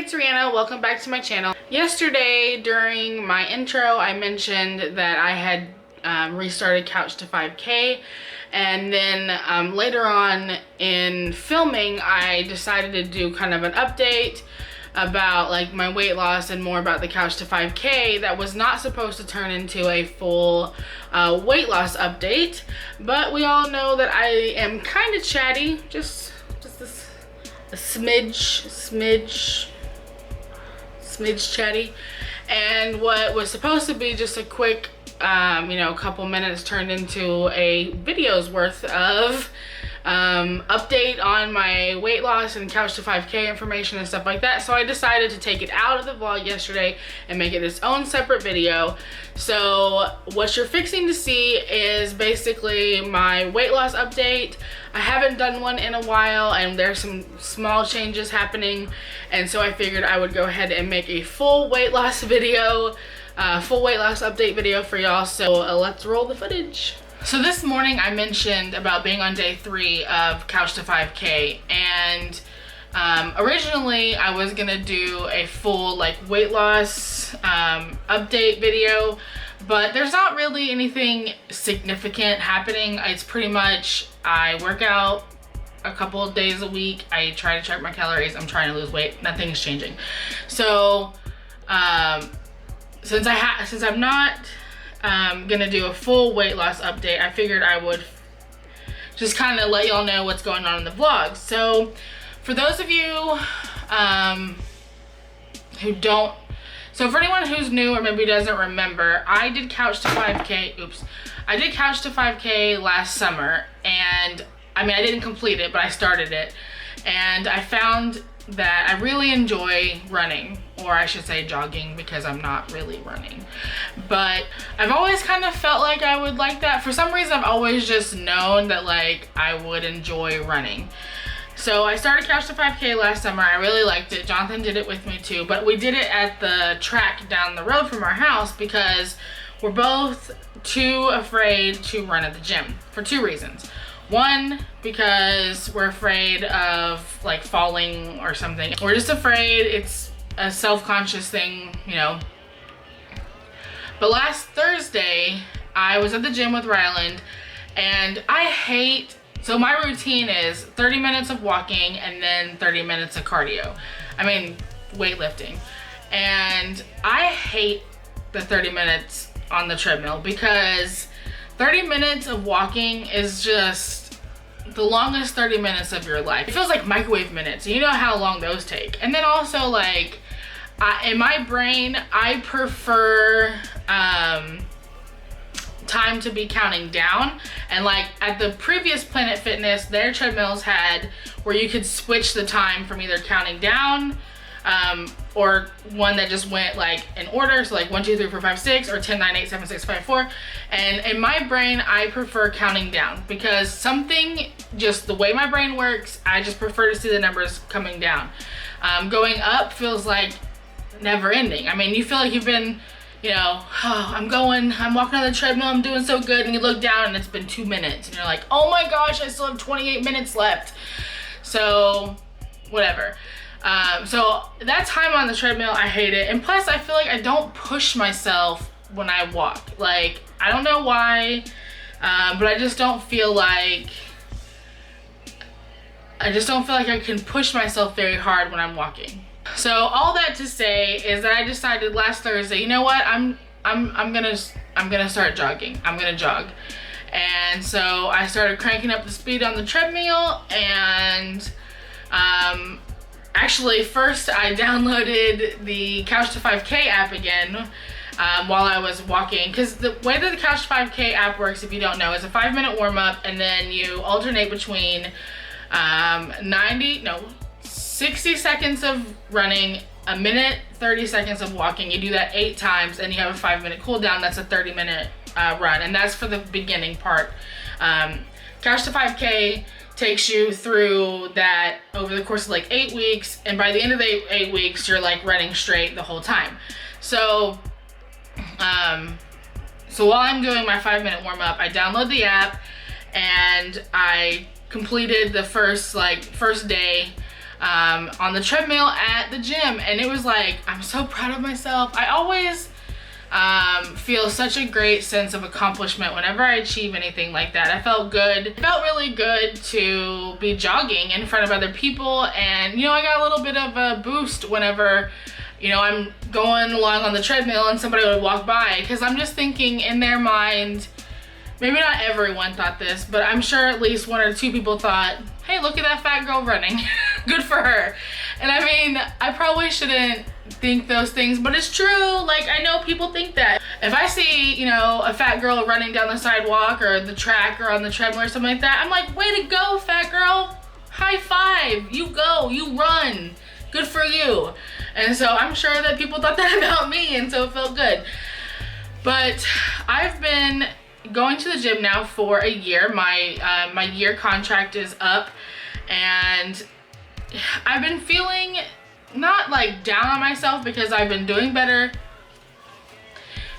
it's Rihanna. Welcome back to my channel. Yesterday during my intro, I mentioned that I had restarted Couch to 5K, and then later on in filming, I decided to do kind of an update about like my weight loss and more about the Couch to 5K that was not supposed to turn into a full weight loss update, but we all know that I am kind of chatty, just a smidge chatty, and what was supposed to be just a quick couple minutes turned into a video's worth of update on my weight loss and Couch to 5K information and stuff like that. So I decided to take it out of the vlog yesterday and make it its own separate video. So what you're fixing to see is basically my weight loss update. I haven't done one in a while and there's some small changes happening, and so I figured I would go ahead and make a full weight loss video, full weight loss update video for y'all. So let's roll the footage. So this morning I mentioned about being on day 3 of Couch to 5K, and originally I was gonna do a full like weight loss update video, but there's not really anything significant happening. It's pretty much I work out a couple of days a week, I try to track my calories, I'm trying to lose weight, nothing's changing. So since I'm not gonna do a full weight loss update, I figured I would just kind of let y'all know what's going on in the vlog. So for those of you who don't, so for anyone who's new or maybe doesn't remember, I did Couch to 5K, I did Couch to 5K last summer, and I mean I didn't complete it, but I started it, and I found that I really enjoy running, or I should say jogging, because I'm not really running, but I've always kind of felt like I would like that. For some reason I've always just known that like I would enjoy running. So I started Couch to 5K last summer. I really liked it. Jonathan did it with me too, but we did it at the track down the road from our house because we're both too afraid to run at the gym for 2 reasons. One, because we're afraid of like falling or something. We're just afraid. It's a self-conscious thing, you know. But last Thursday, I was at the gym with Ryland, and so my routine is 30 minutes of walking and then 30 minutes of cardio. I mean, weightlifting. And I hate the 30 minutes on the treadmill because 30 minutes of walking is just the longest 30 minutes of your life. It feels like microwave minutes. You know how long those take. And then also like, in my brain, I prefer time to be counting down. And like at the previous Planet Fitness, their treadmills had where you could switch the time from either counting down or one that just went like in order, so like 1 2 3 4 5 6 or 10 9 8 7 6 5 4. And in my brain I prefer counting down because something, just the way my brain works, I just prefer to see the numbers coming down. Going up feels like never ending. I mean, you feel like you've been, you know, oh, I'm walking on the treadmill, I'm doing so good, and you look down and it's been 2 minutes and you're like, oh my gosh, I still have 28 minutes left. So whatever. So that time on the treadmill, I hate it. And plus I feel like I don't push myself when I walk. Like, I don't know why, but I just don't feel like I can push myself very hard when I'm walking. So all that to say is that I decided last Thursday, you know what, I'm gonna start jogging. I'm gonna jog. And so I started cranking up the speed on the treadmill, and actually first I downloaded the Couch to 5K app again while I was walking, because the way that the Couch to 5K app works, if you don't know, is a 5-minute warm-up, and then you alternate between 60 seconds of running, a minute, 30 seconds of walking. You do that 8 times, and you have a 5-minute cool down. That's a 30-minute run, and that's for the beginning part. Couch to 5K takes you through that over the course of like 8 weeks, and by the end of the 8 weeks, you're like running straight the whole time. So, so while I'm doing my 5-minute warm up, I download the app, and I completed the first day on the treadmill at the gym, and it was like, I'm so proud of myself. I always feel such a great sense of accomplishment whenever I achieve anything like that. I felt good. It felt really good to be jogging in front of other people, and you know, I got a little bit of a boost whenever, you know, I'm going along on the treadmill and somebody would walk by, because I'm just thinking in their mind, maybe not everyone thought this, but I'm sure at least 1 or 2 people thought, hey, look at that fat girl running. Good for her. And I mean, I probably shouldn't think those things, but it's true. Like, I know people think that. If I see, you know, a fat girl running down the sidewalk or the track or on the treadmill or something like that, I'm like, way to go, fat girl. High five. You go, you run. Good for you. And so I'm sure that people thought that about me, and so it felt good. But I've been going to the gym now for a year. My year contract is up, and I've been feeling not like down on myself, because I've been doing better.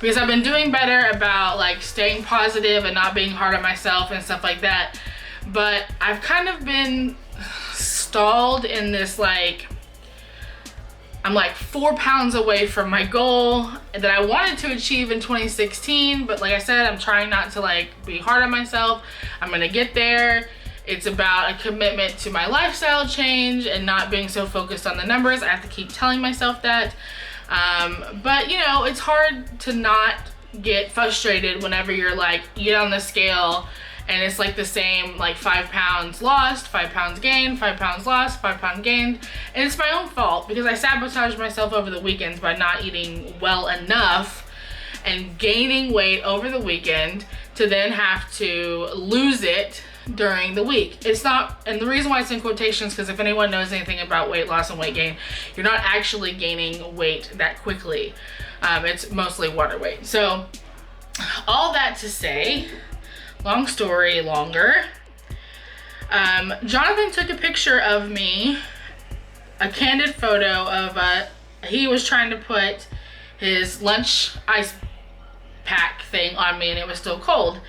Because I've been doing better about like staying positive and not being hard on myself and stuff like that. But I've kind of been stalled in this, like, I'm like 4 pounds away from my goal that I wanted to achieve in 2016. But like I said, I'm trying not to like be hard on myself. I'm gonna get there. It's about a commitment to my lifestyle change and not being so focused on the numbers. I have to keep telling myself that. But you know, it's hard to not get frustrated whenever you're like, you get on the scale and it's like the same, like 5 pounds lost, 5 pounds gained, 5 pounds lost, 5 pounds gained. And it's my own fault, because I sabotaged myself over the weekends by not eating well enough and gaining weight over the weekend to then have to lose it during the week. It's not, and the reason why it's in quotations, because if anyone knows anything about weight loss and weight gain, you're not actually gaining weight that quickly. It's mostly water weight. So all that to say, long story longer, Jonathan took a picture of me, a candid photo of he was trying to put his lunch ice pack thing on me, and it was still cold.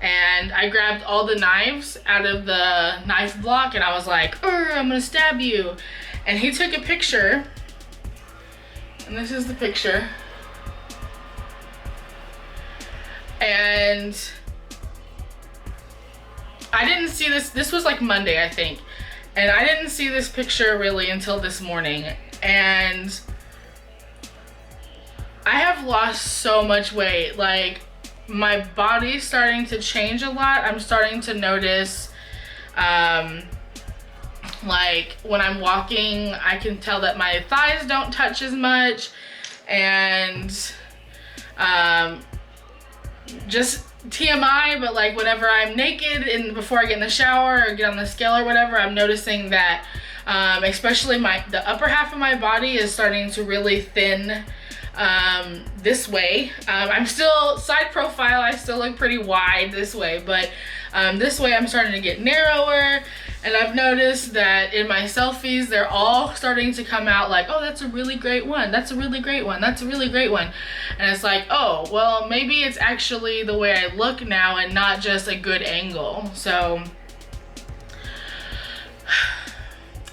And I grabbed all the knives out of the knife block, and I was like, I'm gonna stab you. And he took a picture, and this is the picture. And I didn't see this was like Monday, I think. And I didn't see this picture really until this morning. And I have lost so much weight. Like, my body's starting to change a lot. I'm starting to notice, like when I'm walking, I can tell that my thighs don't touch as much, and just TMI, but like whenever I'm naked and before I get in the shower or get on the scale or whatever, I'm noticing that especially the upper half of my body is starting to really thin this way. I'm still side profile, I still look pretty wide this way, but this way I'm starting to get narrower. And I've noticed that in my selfies, they're all starting to come out like, oh, that's a really great one, that's a really great one, that's a really great one. And it's like, oh, well, maybe it's actually the way I look now and not just a good angle. So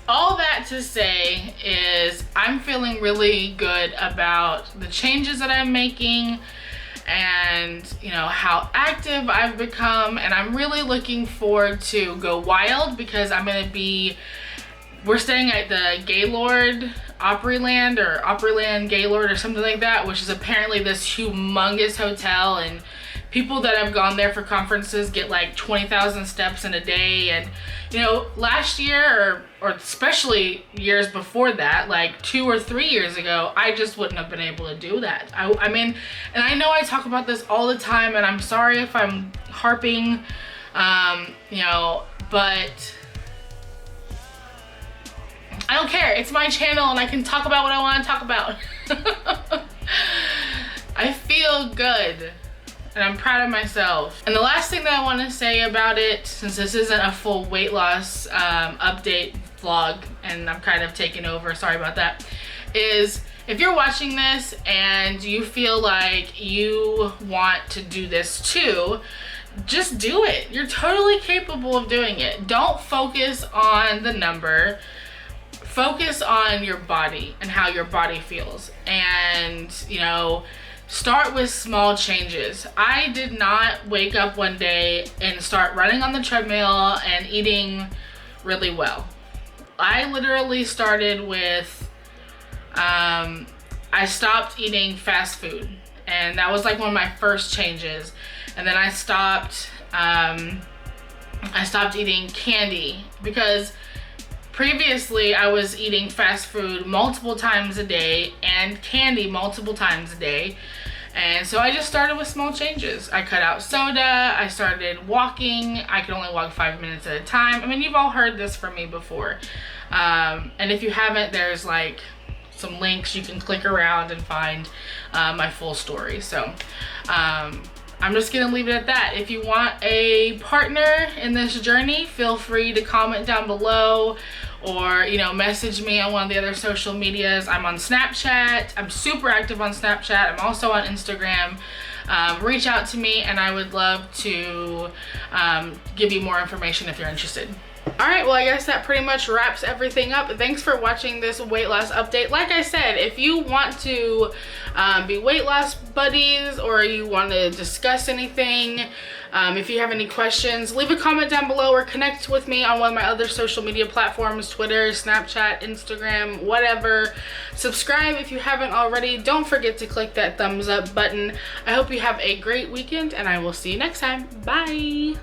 all that to say is I'm feeling really good about the changes that I'm making, and you know how active I've become, and I'm really looking forward to Go Wild, because we're staying at the Gaylord Opryland, or Opryland Gaylord or something like that, which is apparently this humongous hotel, and people that have gone there for conferences get like 20,000 steps in a day. And you know, last year or especially years before that, like 2 or 3 years ago, I just wouldn't have been able to do that. I mean, and I know I talk about this all the time, and I'm sorry if I'm harping, you know, but I don't care. It's my channel and I can talk about what I want to talk about. I feel good. And I'm proud of myself. And the last thing that I want to say about it, since this isn't a full weight loss update vlog, and I'm kind of taking over, sorry about that, is if you're watching this and you feel like you want to do this too, just do it. You're totally capable of doing it. Don't focus on the number. focus on your body and how your body feels, and you know, start with small changes. I did not wake up one day and start running on the treadmill and eating really well. I literally started with I stopped eating fast food, and that was like one of my first changes. And then I stopped eating candy, because previously I was eating fast food multiple times a day and candy multiple times a day. And so I just started with small changes. I cut out soda, I started walking. I could only walk 5 minutes at a time. I mean, you've all heard this from me before. And if you haven't, there's like some links you can click around and find my full story. So I'm just gonna leave it at that. If you want a partner in this journey, feel free to comment down below, or you know, message me on one of the other social medias. I'm on Snapchat. I'm super active on Snapchat. I'm also on Instagram. Reach out to me and I would love to give you more information if you're interested. Alright, well, I guess that pretty much wraps everything up. Thanks for watching this weight loss update. Like I said, if you want to be weight loss buddies, or you want to discuss anything, if you have any questions, leave a comment down below, or connect with me on one of my other social media platforms, Twitter, Snapchat, Instagram, whatever. Subscribe if you haven't already. Don't forget to click that thumbs up button. I hope you have a great weekend, and I will see you next time. Bye!